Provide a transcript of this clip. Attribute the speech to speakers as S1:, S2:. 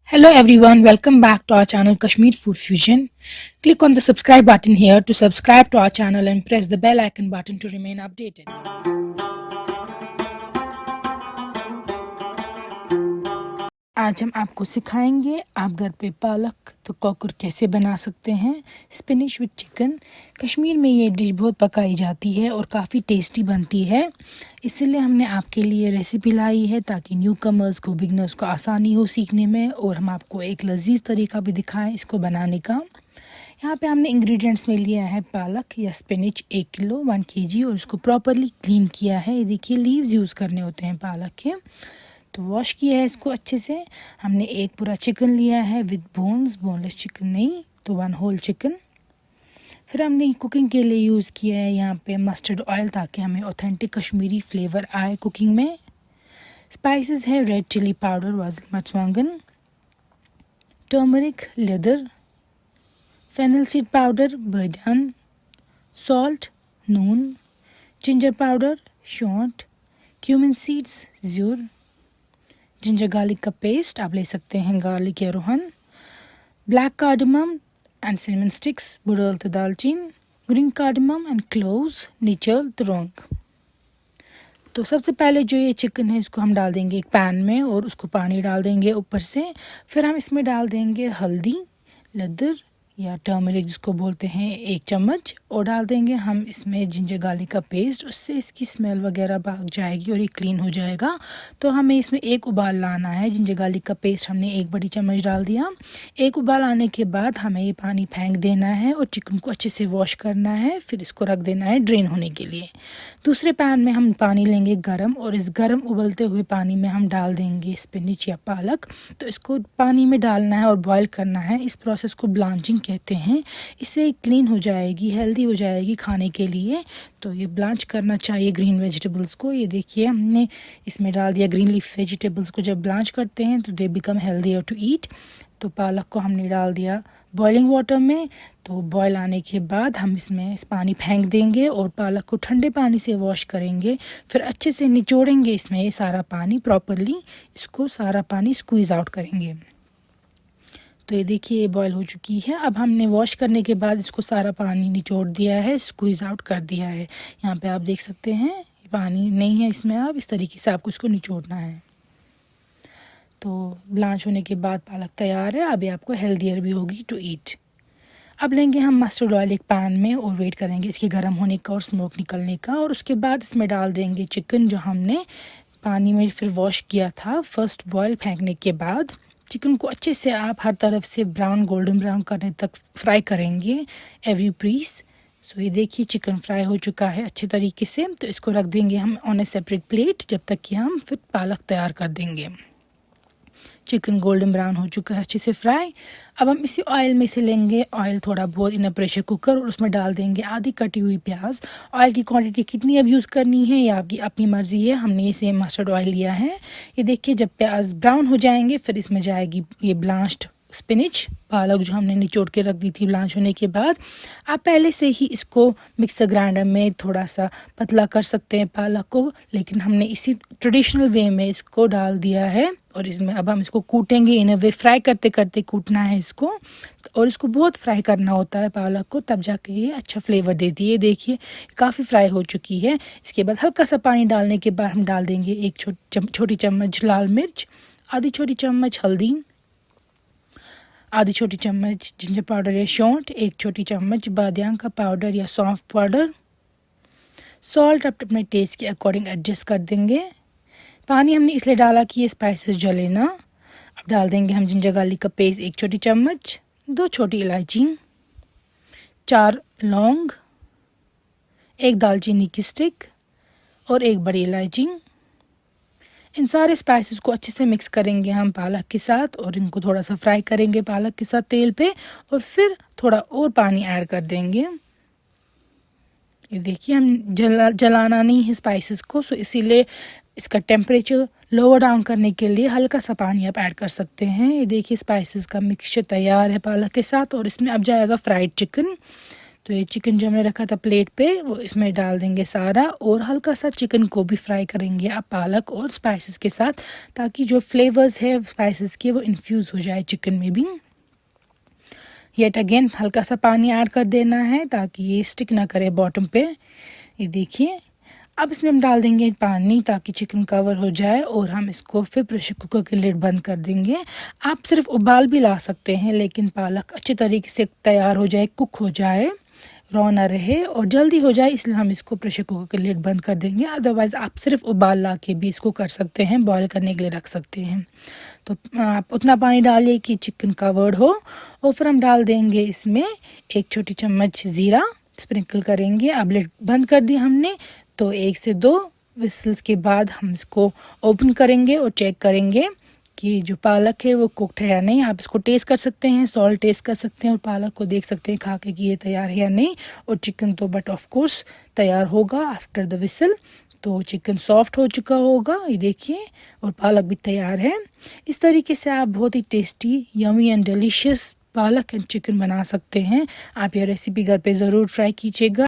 S1: Hello everyone, welcome back to our channel Kashmir Food Fusion. Click on the subscribe button here to subscribe to our channel and press the bell icon button to remain updated. आज हम आपको सिखाएंगे आप घर पे पालक तो cocker कैसे बना सकते हैं। Spinach with chicken. कश्मीर में ये डिश बहुत पकाई जाती है और काफ़ी टेस्टी बनती है, इसलिए हमने आपके लिए रेसिपी लाई है ताकि न्यू कमर्स को, बिगनर्स को आसानी हो सीखने में, और हम आपको एक लजीज तरीका भी दिखाएं इसको बनाने का। यहाँ पे हमने इंग्रेडिएंट्स में लिया है पालक या स्पिनिच 1 किलो 1 kg, और इसको प्रॉपरली क्लीन किया है। ये देखिए लीव्स यूज़ करने होते हैं पालक के, तो वॉश किया है इसको अच्छे से। हमने एक पूरा चिकन लिया है विद बोन्स, बोनलेस चिकन नहीं, तो 1 होल चिकन। फिर हमने कुकिंग के लिए यूज़ किया है यहाँ पे मस्टर्ड ऑयल, ताकि हमें ऑथेंटिक कश्मीरी फ्लेवर आए कुकिंग में। स्पाइसेस है रेड चिली पाउडर, मर्चवांगन, टर्मरिक, लेदर, फेनल सीड पाउडर, बादियान, सॉल्ट, नून, जिंजर पाउडर, शॉन्ट, क्यूमिन सीड्स, ज़ूर, जिंजर गार्लिक का पेस्ट, आप ले सकते हैं गार्लिक या रोहन, black cardamom and cinnamon sticks, बुरल तो दालचीन, ग्रीन कार्डमम एंड क्लोव्स, नीचल तो लौंग। तो सबसे पहले जो ये चिकन है इसको हम डाल देंगे एक पैन में, और उसको पानी डाल देंगे ऊपर से। फिर हम इसमें डाल देंगे हल्दी, लेदर या टर्मरिक जिसको बोलते हैं 1 चम्मच, और डाल देंगे हम इसमें जिंजर गार्लिक का पेस्ट। उससे इसकी स्मेल वगैरह भाग जाएगी और ये क्लीन हो जाएगा। तो हमें इसमें एक उबाल लाना है। जिंजर गार्लिक का पेस्ट हमने 1 बड़ी चम्मच डाल दिया। एक उबाल आने के बाद हमें ये पानी फेंक देना है और चिकन को अच्छे से वॉश करना है। फिर इसको रख देना है ड्रेन होने के लिए। दूसरे पैन में हम पानी लेंगे गरम, और इस गरम उबलते हुए पानी में हम डाल देंगे स्पिनिच या पालक। तो इसको पानी में डालना है और बॉईल करना है। इस प्रोसेस को ब्लांचिंग कहते हैं। इससे क्लीन हो जाएगी, हेल्दी हो जाएगी खाने के लिए। तो ये ब्लांच करना चाहिए ग्रीन वेजिटेबल्स को। ये देखिए हमने इसमें डाल दिया ग्रीन लीफ वेजिटेबल्स को। जब ब्लांच करते हैं तो they become healthier to eat. तो पालक को हमने डाल दिया बॉइलिंग वाटर में। तो बॉयल आने के बाद हम इसमें इस पानी फेंक देंगे और पालक को ठंडे पानी से वॉश करेंगे। फिर अच्छे से निचोड़ेंगे इसमें ये सारा पानी, प्रॉपरली इसको सारा पानी स्क्वीज़ आउट करेंगे। तो ये देखिए ये बॉयल हो चुकी है। अब हमने वॉश करने के बाद इसको सारा पानी निचोड़ दिया है, स्क्वीज़ आउट कर दिया है। यहाँ पे आप देख सकते हैं पानी नहीं है इसमें। अब इस तरीके से आपको इसको निचोड़ना है। तो ब्लांच होने के बाद पालक तैयार है। अभी आपको हेल्दियर भी होगी टू ईट। अब लेंगे हम मस्टर्ड ऑयल एक पैन में और वेट करेंगे इसके गर्म होने का और स्मोक निकलने का। और उसके बाद इसमें डाल देंगे चिकन जो हमने पानी में फिर वॉश किया था। फर्स्ट बॉयल फेंकने के बाद चिकन को अच्छे से आप हर तरफ से ब्राउन, गोल्डन ब्राउन करने तक फ्राई करेंगे एवरी पीस। सो ये देखिए चिकन फ्राई हो चुका है अच्छे तरीके से। तो इसको रख देंगे हम ऑन ए सेपरेट प्लेट, जब तक कि हम फिर पालक तैयार कर देंगे। चिकन गोल्डन ब्राउन हो चुका है अच्छे से फ्राई। अब हम इसी ऑयल में से लेंगे ऑयल थोड़ा बहुत इन प्रेशर कुकर, और उसमें डाल देंगे आधी कटी हुई प्याज। ऑयल की क्वांटिटी कितनी अब यूज़ करनी है ये आपकी अपनी मर्ज़ी है। हमने इसे मस्टर्ड ऑयल लिया है। ये देखिए जब प्याज ब्राउन हो जाएंगे फिर इसमें जाएगी ये ब्लांच्ड स्पिनिच, पालक जो हमने निचोड़ के रख दी थी ब्लांच होने के बाद। आप पहले से ही इसको मिक्सर ग्राइंडर में थोड़ा सा पतला कर सकते हैं पालक को, लेकिन हमने इसी ट्रेडिशनल वे में इसको डाल दिया है। और इसमें अब हम इसको कूटेंगे इन अ वे, फ्राई करते करते कूटना है इसको। और इसको बहुत फ्राई करना होता है पालक को, तब जाके ये अच्छा फ्लेवर देती है। देखिए काफ़ी फ्राई हो चुकी है। इसके बाद हल्का सा पानी डालने के बाद हम डाल देंगे एक छोटी चम्मच लाल मिर्च, आधी छोटी चम्मच हल्दी, आधी छोटी चम्मच जिंजर पाउडर या शॉन्ट, 1 छोटी चम्मच बादियान का पाउडर या सौंफ पाउडर, सॉल्ट अपने टेस्ट के अकॉर्डिंग एडजस्ट कर देंगे। पानी हमने इसलिए डाला कि ये स्पाइसेस जले ना। अब डाल देंगे हम जिंजर गार्लिक का पेस्ट 1 छोटी चम्मच, 2 छोटी इलायची, 4 लौंग, 1 दालचीनी की स्टिक और 1 बड़ी इलायची। इन सारे स्पाइसेस को अच्छे से मिक्स करेंगे हम पालक के साथ, और इनको थोड़ा सा फ्राई करेंगे पालक के साथ तेल पे, और फिर थोड़ा और पानी ऐड कर देंगे। ये देखिए हम जलाना नहीं है स्पाइसेस को, सो इसीलिए इसका टेम्परेचर लोअर डाउन करने के लिए हल्का सा पानी आप ऐड कर सकते हैं। ये देखिए स्पाइसेस का मिक्सचर तैयार है पालक के साथ, और इसमें अब जाएगा फ्राइड चिकन। तो ये चिकन जो हमने रखा था प्लेट पे वो इसमें डाल देंगे सारा, और हल्का सा चिकन को भी फ्राई करेंगे अब पालक और स्पाइसेस के साथ, ताकि जो फ्लेवर्स है स्पाइसेस के वो इन्फ्यूज़ हो जाए चिकन में भी। येट अगेन हल्का सा पानी ऐड कर देना है ताकि ये स्टिक ना करे बॉटम पे। ये देखिए, अब इसमें हम डाल देंगे पानी ताकि चिकन कवर हो जाए, और हम इसको फिर प्रेशर कुकर के लिड बंद कर देंगे। आप सिर्फ उबाल भी ला सकते हैं, लेकिन पालक अच्छे तरीके से तैयार हो जाए, कुक हो जाए, रॉ ना रहे और जल्दी हो जाए, इसलिए हम इसको प्रेशर कुकर के लिड बंद कर देंगे। अदरवाइज़ आप सिर्फ उबाल ला के भी इसको कर सकते हैं, बॉयल करने के लिए रख सकते हैं। तो आप उतना पानी डालिए कि चिकन कवर्ड हो, और फिर हम डाल देंगे इसमें 1 छोटी चम्मच ज़ीरा स्प्रिंकल करेंगे। अब लिड बंद कर दी हमने, तो 1 से 2 विसल्स के बाद हम इसको ओपन करेंगे और चेक करेंगे कि जो पालक है वो कुकड है या नहीं। आप इसको टेस्ट कर सकते हैं, सॉल्ट टेस्ट कर सकते हैं, और पालक को देख सकते हैं खा के कि ये तैयार है या नहीं। और चिकन तो बट ऑफ कोर्स तैयार होगा आफ्टर द विसल, तो चिकन सॉफ्ट हो चुका होगा, ये देखिए, और पालक भी तैयार है। इस तरीके से आप बहुत ही टेस्टी, यमी एंड डिलीशियस पालक एंड चिकन बना सकते हैं। आप ये रेसिपी घर पे ज़रूर ट्राई कीजिएगा।